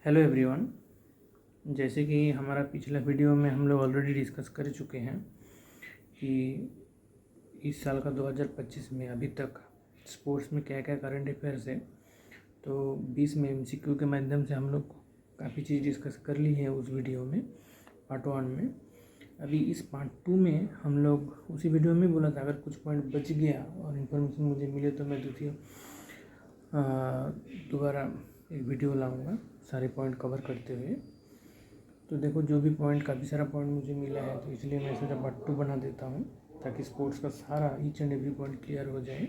Hello everyone. जैसे कि हमारा पिछला वीडियो में हम लोग ऑलरेडी डिस्कस कर चुके हैं कि इस साल का 2025 में अभी तक स्पोर्ट्स में क्या क्या करंट अफेयर्स है। तो 20 में एमसीक्यू के माध्यम से हम लोग काफ़ी चीज़ डिस्कस कर ली है उस वीडियो में, पार्ट 1 में। अभी इस पार्ट 2 में हम लोग उसी वीडियो में बोला था अगर कुछ पॉइंट बच गया और इन्फॉर्मेशन मुझे मिले तो मैं दोबारा एक वीडियो लाऊंगा सारे पॉइंट कवर करते हुए। तो देखो, जो भी पॉइंट, काफ़ी सारा पॉइंट मुझे मिला है तो इसलिए मैं सोचा पार्ट 2 बना देता हूँ ताकि स्पोर्ट्स का सारा each and every point clear हो जाए।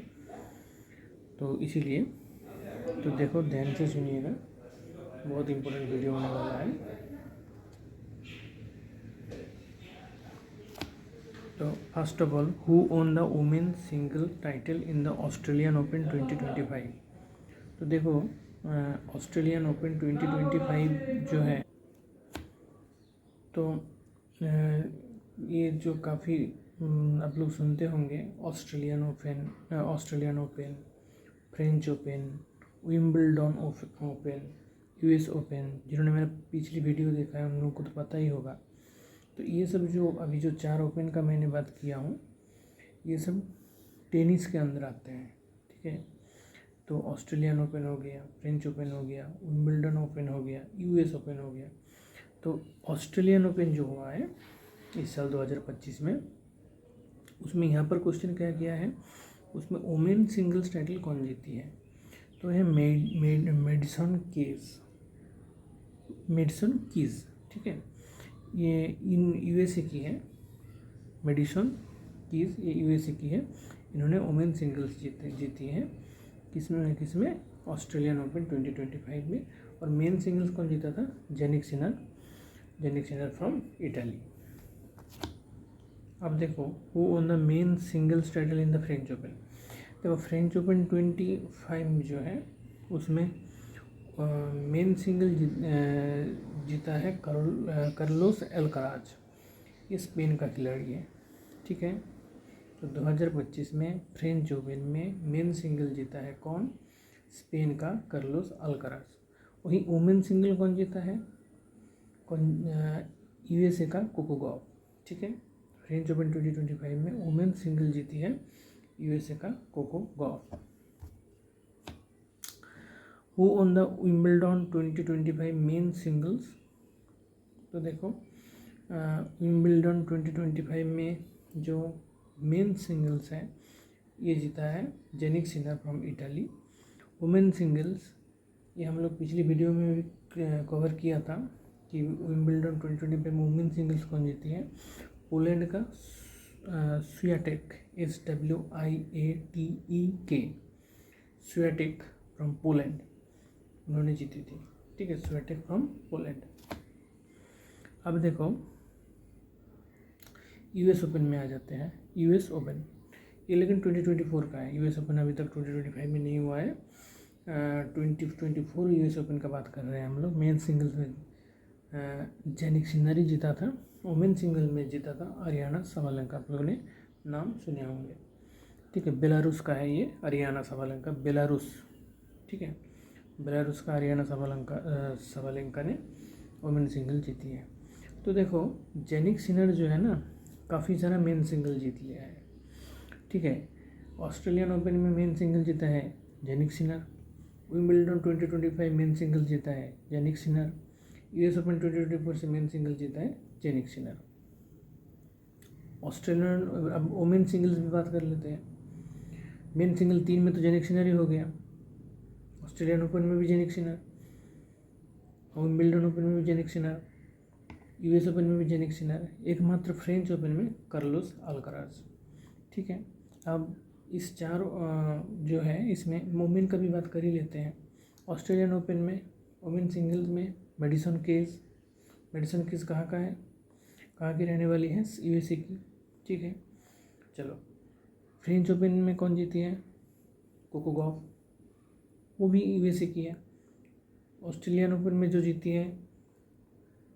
तो इसीलिए तो देखो, ध्यान से सुनिएगा, बहुत इंपॉर्टेंट वीडियो होने वाला है। तो first of all, who won the women single title in the Australian open 2025। तो देखो, ऑस्ट्रेलियन ओपन 2025 जो है, तो ये जो काफ़ी आप लोग सुनते होंगे, Australian open, French open, Wimbledon open, US open. जिन्होंने मेरा पिछली वीडियो देखा है उन लोगों को तो पता ही होगा। तो ये सब जो अभी जो 4 ओपन का मैंने बात किया हूँ, ये सब टेनिस के अंदर आते हैं, ठीक है। तो ऑस्ट्रेलियन ओपन हो गया, फ्रेंच ओपन हो गया, विंबलडन ओपन हो गया, यूएस ओपन हो गया। तो ऑस्ट्रेलियन ओपन जो हुआ है इस साल 2025 में, उसमें यहाँ पर क्वेश्चन क्या किया है, उसमें वुमेन सिंगल्स टाइटल कौन जीती है। तो है मेडिसन कीज, ठीक है। ये इन यूएसए की है, मेडिसन कीज, ये यूएसए की है। इन्होंने वुमेन सिंगल्स जीती है। किसमें ऑस्ट्रेलियन ओपन 2025 में। और मेन सिंगल्स कौन जीता था, जेनिक सिनर फ्रॉम इटाली। अब देखो, who won the men singles title in the French open. देखो, फ्रेंच ओपन 25 जो है उसमें मेन सिंगल जीता है कार्लोस अल्काराज। ये स्पेन का खिलाड़ी है, ठीक है। तो 2025 में फ्रेंच ओपन में मेन सिंगल जीता है कौन, स्पेन का कार्लोस अल्काराज। वहीं वुमेन सिंगल कौन जीता है, यूएसए का कोको गॉफ, ठीक है। फ्रेंच ओपन 2025 में वुमेन सिंगल जीती है यूएसए का Coco Gauff. Who won the Wimbledon 2025 men singles. तो देखो, विंबलडन 2025 में जो मेन सिंगल्स है ये जीता है Jannik Sinner from Italy. Women singles, ये हम लोग पिछली वीडियो में भी कवर किया था कि विंबलडन 2025 में वुमेन सिंगल्स कौन जीती है। पोलैंड का Swiatek, SWIATEK, Swiatek from Poland, उन्होंने जीती थी, ठीक है। Swiatek from Poland. अब देखो, यूएस ओपन में आ जाते हैं। यूएस ओपन ये लेकिन 2024 का है, यूएस ओपन अभी तक 2025 में नहीं हुआ है। 2024 यूएस ओपन का बात कर रहे हैं हम लोग। मेन सिंगल्स में जेनिक सिनर ही जीता था। वुमेन सिंगल में जीता था अरियाना साबालेंका, आप लोगों ने नाम सुने होंगे, ठीक है। बेलारूस का है ये अरियाना साबालेंका, बेलारूस, ठीक है। बेलारूस का अरियाना साबालेंका ने वुमेन सिंगल जीती है। तो देखो, जेनिक सिनर जो है ना, काफ़ी सारा मेन सिंगल जीत लिया है, ठीक है। ऑस्ट्रेलियन ओपन में मेन सिंगल जीता है Jannik Sinner. Wimbledon 2025 men single जीता है जेनिक सिनर। यूएस ओपन 2024 से मेन सिंगल जीता है जेनिक सिनर। ऑस्ट्रेलियन, अब वुमेन सिंगल्स भी बात कर लेते हैं। मेन सिंगल 3 में तो जेनिक सिनर ही हो गया, ऑस्ट्रेलियन ओपन में भी जेनिक सिनर, विंबलडन ओपन में भी जेनिक सिनर, यूएस ओपन में भी जेनिक सिनर, एकमात्र फ्रेंच ओपन में कार्लोस अल्काराज, ठीक है। अब इस 4 जो है इसमें वुमेन का भी बात कर ही लेते हैं। ऑस्ट्रेलियन ओपन में वुमेन सिंगल्स में मेडिसन कीज कहाँ का है, कहाँ की रहने वाली है, यूएसए की, ठीक है। चलो, फ्रेंच ओपन में कौन जीती है, कोको गॉफ, वो भी यूएसए की है। ऑस्ट्रेलियन ओपन में जो जीती है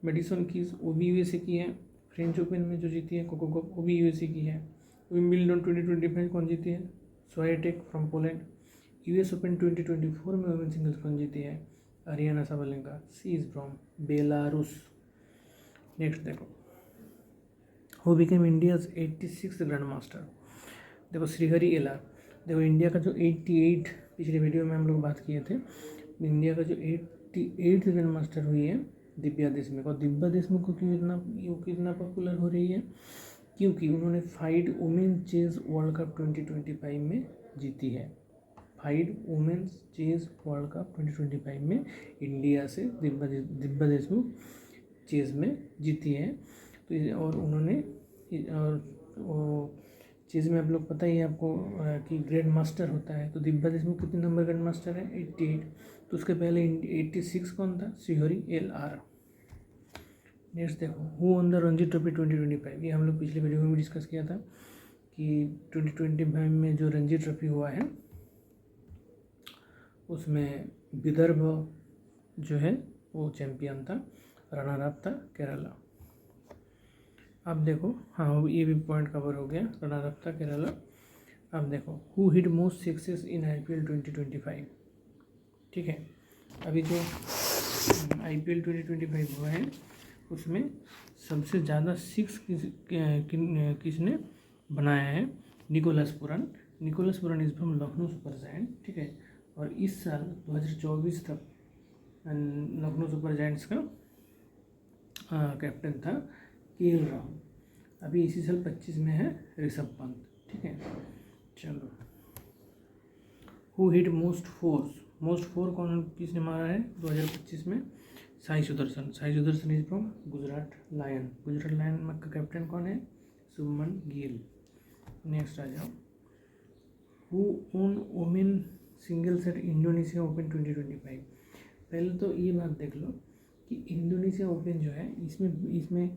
मेडिसन कीज, वो भी यूएसए की है। फ्रेंच ओपन में जो जीती है कोको गॉफ, वो भी यूएसए की है। विंबलडन 2025 कौन जीती है, Swiatek from Poland. US Open 2024 में वुमेन सिंगल्स कौन जीती है, Aryna Sabalenka, she is from Belarus. Next देखो, who became India's 86 grand master. देखो श्रीहरि एलार। देखो इंडिया का जो 88, पिछले वीडियो में हम लोग बात किए थे, इंडिया का जो 88 ग्रैंड मास्टर हुई है दिव्या देशमुख। और दिव्या देशमुख को क्यों कितना पॉपुलर हो रही है, क्योंकि उन्होंने FIDE women chess world cup 2025 में जीती है। FIDE women's chess world cup 2025 में इंडिया से दिव्या देशमुख चेस में जीती है। तो और उन्होंने और चेस में आप लोग पता ही है आपको कि ग्रैंड मास्टर होता है। तो दिव्या देशमुख कितने नंबर ग्रैंड मास्टर है, 88। तो उसके पहले 86 कौन था, श्रीहरि एलार। नेक्स्ट देखो, who won the Ranji trophy 2025। ये हम लोग पिछले वीडियो में भी डिस्कस किया था कि 2025 में जो रणजी ट्रॉफी हुआ है उसमें विदर्भ जो है वो चैम्पियन था, रनर अप था केरला। अब देखो, हाँ ये भी पॉइंट कवर हो गया, रनर अप था केरला। अब देखो, who hit most sixes in IPL 2025। ठीक है, अभी जो IPL 2025 हुआ है उसमें सबसे ज़्यादा 6 किसने बनाया है, Nicholas Pooran. Nicholas Pooran is from Lucknow super giant. ठीक है, और इस साल 2024 तक लखनऊ सुपर जायंट्स का कैप्टन था KL राहुल। अभी इसी साल 25 में है ऋषभ पंत। ठीक है, चलो, हु हिट मोस्ट फोर कौन किसने मारा है 2025 में, Sai Sudharsan. Sai Sudharsan is from Gujarat lion. Gujarat lion का कैप्टन कौन है, शुभमन गिल। नेक्स्ट आ जाओ, who won women singles at Indonesia open 2025। पहले तो ये बात देख लो कि इंडोनेशिया ओपन जो है इसमें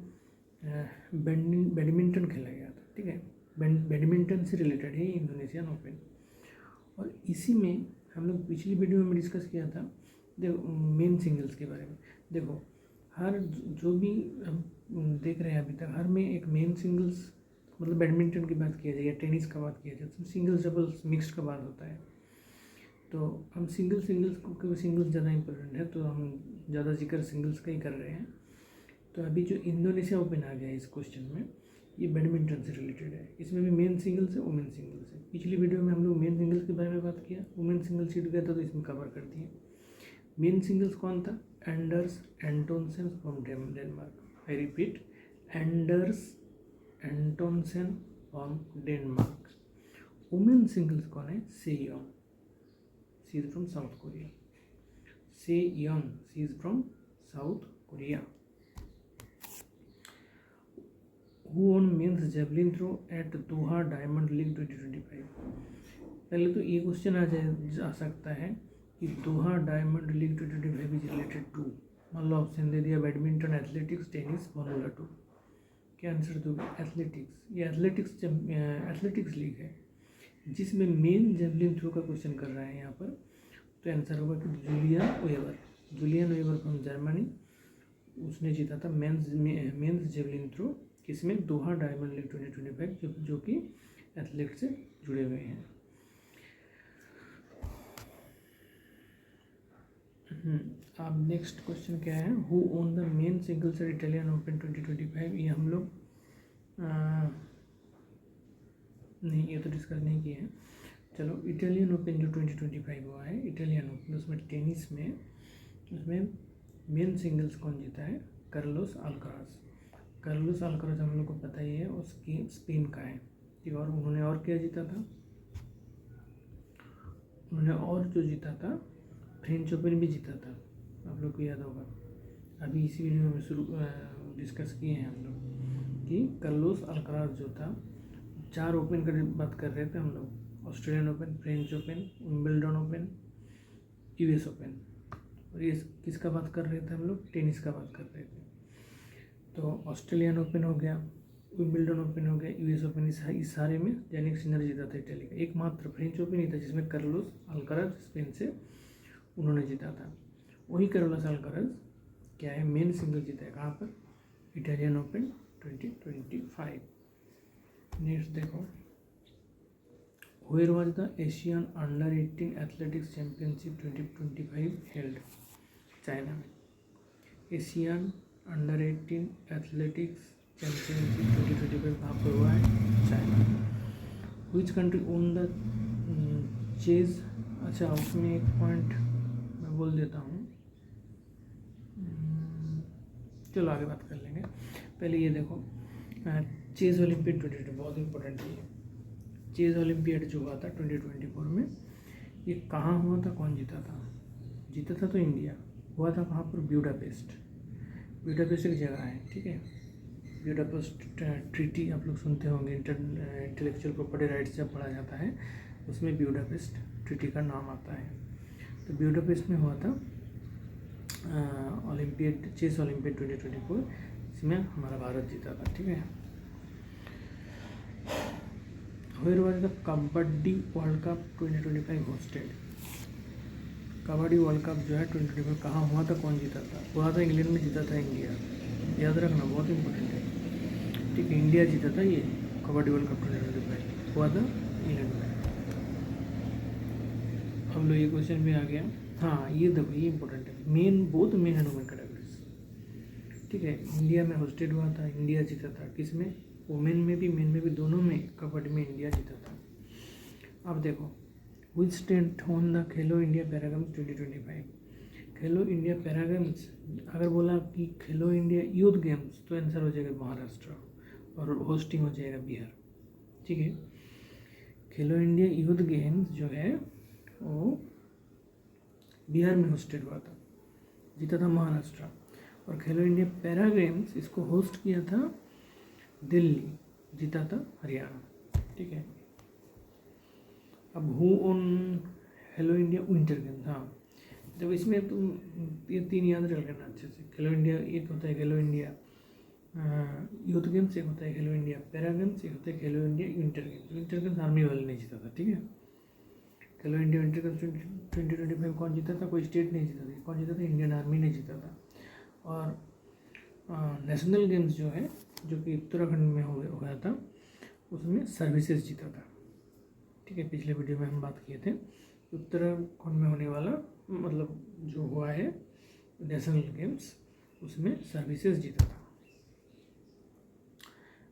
बैडमिंटन खेला गया था। ठीक है, बैडमिंटन से रिलेटेड है इंडोनेशियन ओपन। और इसी में हम लोग पिछली वीडियो में डिस्कस किया था, देखो मेन सिंगल्स के बारे में। देखो हर जो भी हम देख रहे हैं अभी तक, हर में एक मेन सिंगल्स, मतलब बैडमिंटन की बात किया जाए या टेनिस का बात किया जाए तो सिंगल्स डबल्स मिक्स्ड का बात होता है। तो हम सिंगल्स को, क्योंकि सिंगल्स ज़्यादा इंपॉर्टेंट है तो हम ज़्यादा जिक्र सिंगल्स का ही कर रहे हैं। तो अभी जो इंडोनेशिया ओपन आ गया है इस क्वेश्चन में, ये बैडमिंटन से रिलेटेड है। इसमें भी मेन सिंगल्स है, वुमेन सिंगल्स है। पिछली वीडियो में हम लोग मेन सिंगल्स के बारे में बात किया, वुमेन सिंगल्स छूट गया था तो इसमें कवर कर दिए। मेन सिंगल्स कौन था, Anders Antonsen from Denmark. I repeat, Anders Antonsen from Denmark. Women singles कौन है, Se Young, she is from South Korea. Se Young, she is from South Korea. Who won men's javelin throw at Doha Diamond League 2025। पहले तो ये question जा सकता है कि Doha Diamond League 2025 is related to, मान लो ऑप्शन दे दिया बैडमिंटन, एथलेटिक्स, टेनिस, फॉर्मूला 2। क्या आंसर दोगे, एथलेटिक्स। ये एथलेटिक्स लीग है जिसमें मेन जेवलिन थ्रो का क्वेश्चन कर रहा है यहाँ पर। तो आंसर होगा कि जूलियन वेबर फ्रॉम जर्मनी, उसने जीता था मेंस जेवलिन थ्रो, किसमें, दोहा डायमंड लीग 2025, जो कि एथलेट से जुड़े हुए हैं। अब नेक्स्ट क्वेश्चन क्या है, who won the men singles at Italian open 2025। ये हम लोग नहीं, ये तो डिस्कस नहीं किए हैं। चलो, इटालियन ओपन जो 2025 हुआ है, इटालियन ओपन, उसमें टेनिस में उसमें मेन सिंगल्स कौन जीता है, कार्लोस अल्काराज। कार्लोस अल्काराज हम लोग को पता ही है, उसकी स्पेन का है। ठीक, और उन्होंने और क्या जीता था, उन्होंने और जो जीता था फ्रेंच ओपन भी जीता था, आप लोग को याद होगा। अभी इसी वीडियो में शुरू डिस्कस किए हैं हम लोग कि कार्लोस अल्काराज जो था, 4 ओपन का बात कर रहे थे हम लोग, Australian open, French open, Wimbledon open, US open. और ये किसका बात कर रहे थे हम लोग, टेनिस का बात कर रहे थे। तो ऑस्ट्रेलियन ओपन हो गया, विंबलडन ओपन हो गया, US ओपन, इस सारे में यानिक सिनर जीता था इटली का। एकमात्र फ्रेंच ओपन ही था जिसमें कार्लोस अल्काराज स्पेन से उन्होंने जीता था। वही कार्लोस अल्काराज क्या है, मेन सिंगल जीता है कहाँ पर, इटालियन ओपन 2025। नेक्स्ट देखो, where was the Asian under 18 athletics championship 2025 held. China में। एशियन अंडर 18 एथलेटिक्स चैम्पियनशिप 2025 कहाँ पर हुआ है? China. Which country won the chase, अच्छा उसमें एक पॉइंट मैं बोल देता हूँ, चलो आगे बात कर लेंगे। पहले ये देखो, चेज ओलंपियाड 2020 बहुत इंपॉर्टेंट है। चेज ओलंपियाड जो हुआ था 2024 में, ये कहाँ हुआ था, कौन जीता था? जीता था तो इंडिया। हुआ था कहाँ पर? ब्यूडापेस्ट। ब्यूडापेस्ट एक जगह है, ठीक है। ब्यूडापेस्ट ट्रीटी आप लोग सुनते होंगे, इंटेलेक्चुअल प्रॉपर्टी राइट्स जब पढ़ा जाता है उसमें ब्यूडापेस्ट ट्रीटी का नाम आता है। तो ब्यूडापेस्ट में हुआ था ओलंपियाड, चेस ओलंपियाड 2024, इसमें हमारा भारत जीता था, ठीक है। Where was the kabaddi world cup 2025 hosted? Kabaddi world cup जो है 2025 कहाँ हुआ था, कौन जीता था? हुआ था इंग्लैंड में, जीता था इंडिया। याद रखना, बहुत इंपॉर्टेंट है, ठीक है। इंडिया जीता था ये कबड्डी वर्ल्ड कप 2025, हुआ था इंग्लैंड में। हम लोग ये क्वेश्चन भी आ गया। हाँ ये देखो, ये इंपॉर्टेंट है, main both men and women categories, ठीक है। इंडिया में होस्टेड हुआ था, इंडिया जीता था। किसमें? वुमेन में भी मेन में भी, दोनों में कबड्डी में इंडिया जीता था। अब देखो, विच स्टेट होन the Khelo India para games 2025? Khelo India para games, अगर बोला कि खेलो इंडिया यूथ गेम्स तो आंसर हो जाएगा महाराष्ट्र और होस्टिंग हो जाएगा बिहार, ठीक है। खेलो इंडिया यूथ गेम्स जो है वो बिहार में होस्टेड हुआ था, जीता था महाराष्ट्र। और खेलो इंडिया पैरा गेम्स इसको होस्ट किया था दिल्ली, जीता था हरियाणा, ठीक है। अब who on Khelo India winter games? हाँ जब इसमें तुम ये तीन याद रख लेना अच्छे से। खेलो इंडिया एक होता है खेलो इंडिया यूथ गेम्स, एक होता है खेलो इंडिया पैरा गेम्स, एक होता है खेलो India winter games. Winter games army वाले नहीं जीता था, ठीक है। खेलो इंडिया विंटर गेम्स 2025 कौन जीता था? कोई स्टेट नहीं जीता था। कौन जीता था? इंडियन आर्मी ने जीता था। और नेशनल गेम्स जो है, जो कि उत्तराखंड में हो गया था, उसमें सर्विसेज जीता था, ठीक है। पिछले वीडियो में हम बात किए थे, उत्तराखंड में होने वाला मतलब जो हुआ है नेशनल गेम्स, उसमें सर्विसेज जीता था।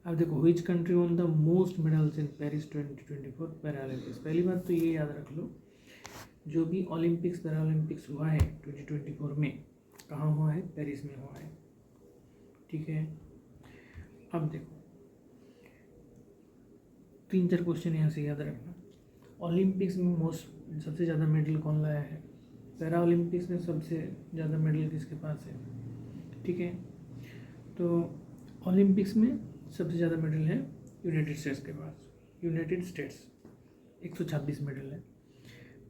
अब देखो, which country won the most medals in Paris 2024 Paralympics? पहली बात तो ये याद रख लो, जो भी ओलंपिक्स पैरालंपिक्स हुआ है 2024 में, कहाँ हुआ है? पेरिस में हुआ है, ठीक है। अब देखो, 3-4 क्वेश्चन यहाँ से याद रखना। ओलंपिक्स में सबसे ज़्यादा मेडल कौन लाया है? पैरा ओलंपिक्स में सबसे ज़्यादा मेडल किसके पास है, ठीक है। तो ओलंपिक्स में सबसे ज़्यादा मेडल है यूनाइटेड स्टेट्स के पास, यूनाइटेड स्टेट्स 126 मेडल है।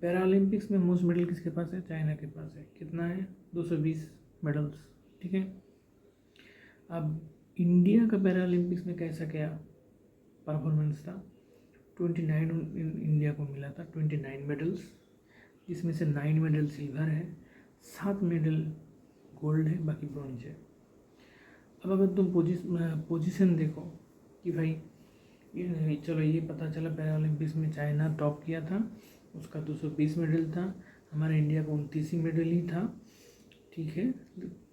पैरा ओलंपिक्स में मोस्ट मेडल किसके पास है? चाइना के पास है। कितना है? 220 मेडल्स, ठीक है। अब इंडिया का पैरा ओलंपिक्स में कैसा क्या परफॉर्मेंस था? 29 इंडिया को मिला था, 29 मेडल्स, जिसमें से 9 मेडल सिल्वर है, 7 मेडल गोल्ड है, बाकी ब्रॉन्ज है। अब अगर तुम पोजीशन देखो कि भाई ये चलो ये पता चला पैरा ओलंपिक्स में चाइना टॉप किया था, उसका 220 मेडल था, हमारे इंडिया का 29 मेडल ही था, ठीक है।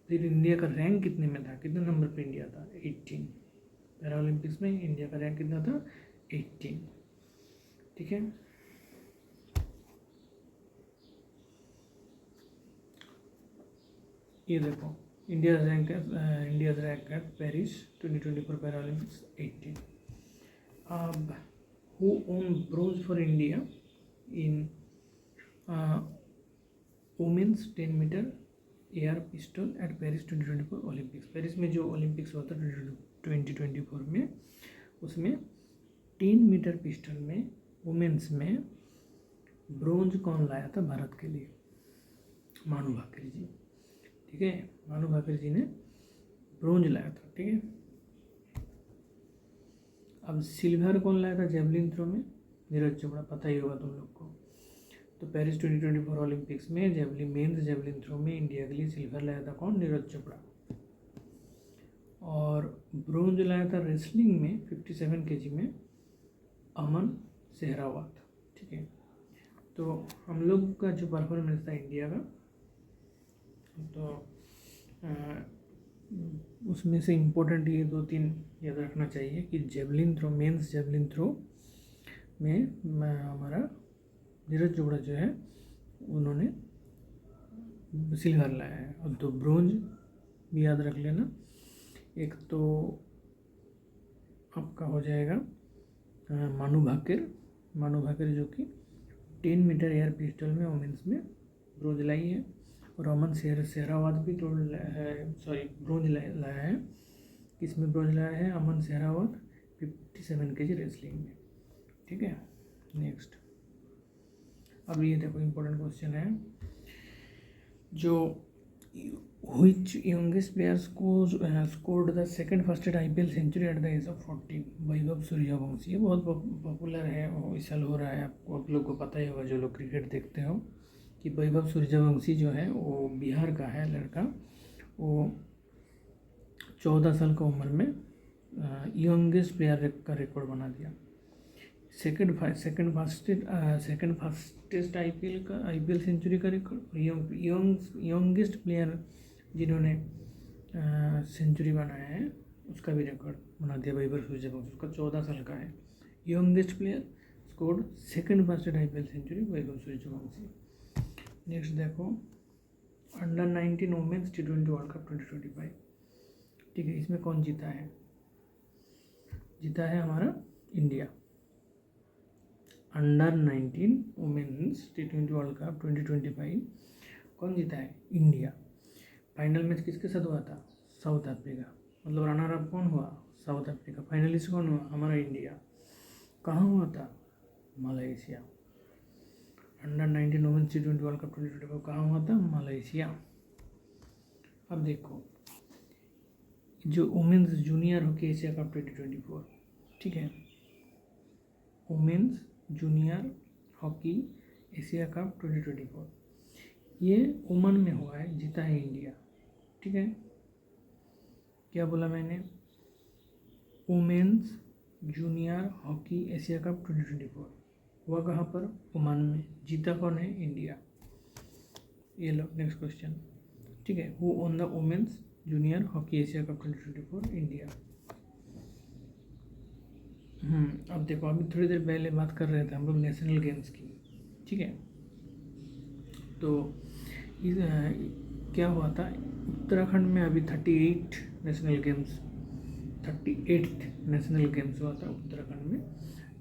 फिर इंडिया का रैंक कितने में था, कितने नंबर पे इंडिया था? 18। पैरा ओलंपिक्स में इंडिया का रैंक कितना था? 18, ठीक है। ये देखो, इंडिया रैंक है पेरिस 2024 पैरा ओलंपिक्स 18। अब who won bronze for India in women's 10 meter air pistol at Paris 2024 Olympics? Paris में जो ओलंपिक्स हुआ था 2024 में, उसमें 10 मीटर पिस्टल में वुमेन्स में ब्रोंज कौन लाया था भारत के लिए? मानू भाकरी जी, ठीक है। मानू भाकरी जी ने ब्रोंज लाया था, ठीक है। अब सिल्वर कौन लाया था जेवलिन थ्रो में? नीरज चोपड़ा, पता ही होगा तुम लोग को। तो पेरिस 2024 ओलंपिक्स में मेंस जेवलिन थ्रो में इंडिया के लिए सिल्वर लाया था कौन? नीरज चोपड़ा। और ब्रोंज लाया था रेसलिंग में 57 kg में अमन सेहरावत, ठीक है। तो हम लोग का जो परफॉर्मेंस था इंडिया का तो उसमें से इम्पोर्टेंट ये 2-3 याद रखना चाहिए कि javelin throw, men's javelin throw में हमारा नीरज चोपड़ा जो है उन्होंने सिल्वर लाया है। और 2 ब्रोंज भी याद रख लेना। एक तो आपका हो जाएगा मानू भाकर जो कि 10 मीटर एयर पिस्टल में वुमेन्स में ब्रोंज लाई है। और अमन सहरावत भी ब्रोंज लाया है। किसमें ब्रोंज लाया है? अमन सहरावत 57 kg रेसलिंग में। ठीक है, नेक्स्ट अब ये देखो इम्पोर्टेंट क्वेश्चन है, जो which youngest players scored the second fastest IPL century at the age of 40? Vaibhav Suryavanshi. ये बहुत पॉपुलर है, इस साल हो रहा है, आपको आप लोग को पता ही होगा जो लोग क्रिकेट देखते हो, कि वैभव सूर्यवंशी जो है वो बिहार का है लड़का। वो 14 साल की उम्र में यंगेस्ट प्लेयर का रिकॉर्ड बना दिया। सेकंड फास्टेस्ट आईपीएल सेंचुरी का रिकॉर्ड, यंगेस्ट प्लेयर जिन्होंने सेंचुरी बनाया है उसका भी रिकॉर्ड बना दिया वैभव सूर्यवंशी। उसका 14 साल का है। Youngest player scored second fastest IPL century Vaibhav Suryavanshi. Next देखो, under 19 women's T20 world cup 2025। ठीक है, इसमें कौन जीता है? जीता है हमारा India. Under 19 women's T20 world cup 2025 कौन जीता है? इंडिया। फाइनल मैच किसके साथ हुआ था? South Africa. मतलब रनर अप कौन हुआ? South Africa. फाइनलिस्ट कौन हुआ? हमारा इंडिया। कहाँ हुआ था? Malaysia. Under 19 women's T20 world cup 2025 कहाँ हुआ था? मलेशिया। अब देखो, जो women's junior hockey Asia cup 2024, ठीक है, women's junior hockey Asia cup 2024 ये ओमान में हुआ है, जीता है इंडिया। ठीक है, क्या बोला मैंने? Women's junior hockey Asia cup 2024 हुआ कहाँ पर? ओमान में। जीता कौन है? इंडिया। ये लो नेक्स्ट क्वेश्चन। ठीक है, who won the women's junior hockey Asia cup 2024? India. अब देखो, अभी थोड़ी देर पहले बात कर रहे थे हम लोग नेशनल गेम्स की। ठीक है, तो क्या हुआ था उत्तराखंड में? अभी 38 नेशनल गेम्स हुआ था उत्तराखंड में,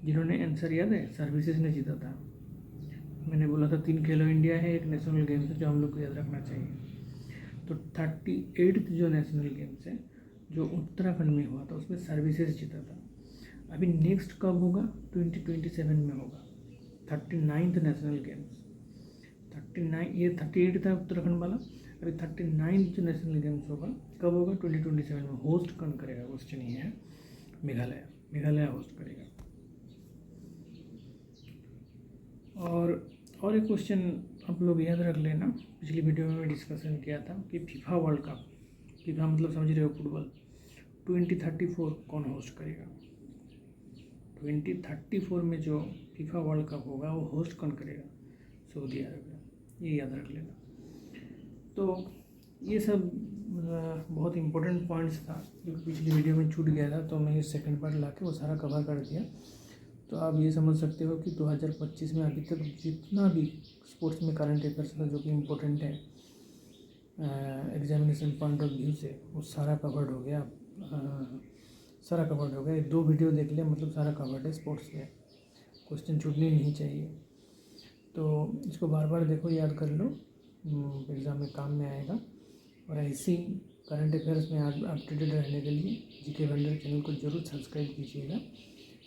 जिन्होंने आंसर याद है? सर्विसेज ने जीता था। मैंने बोला था 3 खेलो इंडिया है, एक नेशनल गेम्स है, जो हम लोग को याद रखना चाहिए। तो 38 जो नेशनल गेम्स है जो उत्तराखंड में हुआ था उसमें सर्विसेज जीता था। अभी नेक्स्ट कब होगा? 2027 में होगा 39th नेशनल गेम्स। 39, ये 38 था उत्तराखंड वाला। अभी 39 जो नेशनल गेम्स होगा कब होगा? 2027 में। होस्ट कौन करेगा? क्वेश्चन ये है। मेघालय होस्ट करेगा। और एक क्वेश्चन आप लोग याद रख लेना, पिछली वीडियो में डिस्कशन किया था कि फीफा वर्ल्ड कप, फीफा मतलब समझ रहे हो फुटबॉल, 2034 कौन होस्ट करेगा? 2034 में जो फीफा वर्ल्ड कप होगा वो होस्ट कौन करेगा? सऊदी अरब। ये याद रख लेना। तो ये सब बहुत इंपॉर्टेंट पॉइंट्स था जो पिछली वीडियो में छूट गया था, तो मैं ये सेकंड पार्ट ला के वो सारा कवर कर दिया। तो आप ये समझ सकते हो कि 2025 में अभी तक जितना भी स्पोर्ट्स में करंट अफेयर्स था जो कि इम्पोर्टेंट है एग्जामिनेशन पॉइंट ऑफ व्यू से, वो सारा कवर्ड हो गया। सारा कवर्ड हो गया। 2 वीडियो देख लिया मतलब सारा कवर्ड है स्पोर्ट्स में। क्वेश्चन छूटने नहीं चाहिए, तो इसको बार बार देखो, याद कर लो, एग्ज़ाम में काम में आएगा। और ऐसी करंट अफेयर्स में अपडेटेड रहने के लिए जीके वेंडर चैनल को जरूर सब्सक्राइब कीजिएगा।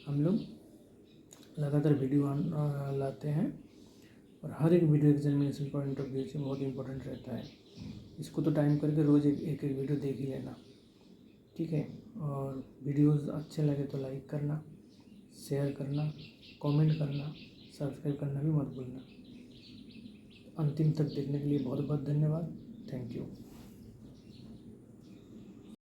हम लोग लगातार वीडियो लाते हैं और हर एक video examination point of view से बहुत इंपॉर्टेंट रहता है। इसको तो टाइम करके रोज़ एक वीडियो देख ही लेना। ठीक है, और वीडियोस अच्छे लगे तो लाइक करना, शेयर करना, कमेंट करना, सब्सक्राइब करना भी मत भूलना। अंतिम तक देखने के लिए बहुत बहुत धन्यवाद। Thank you.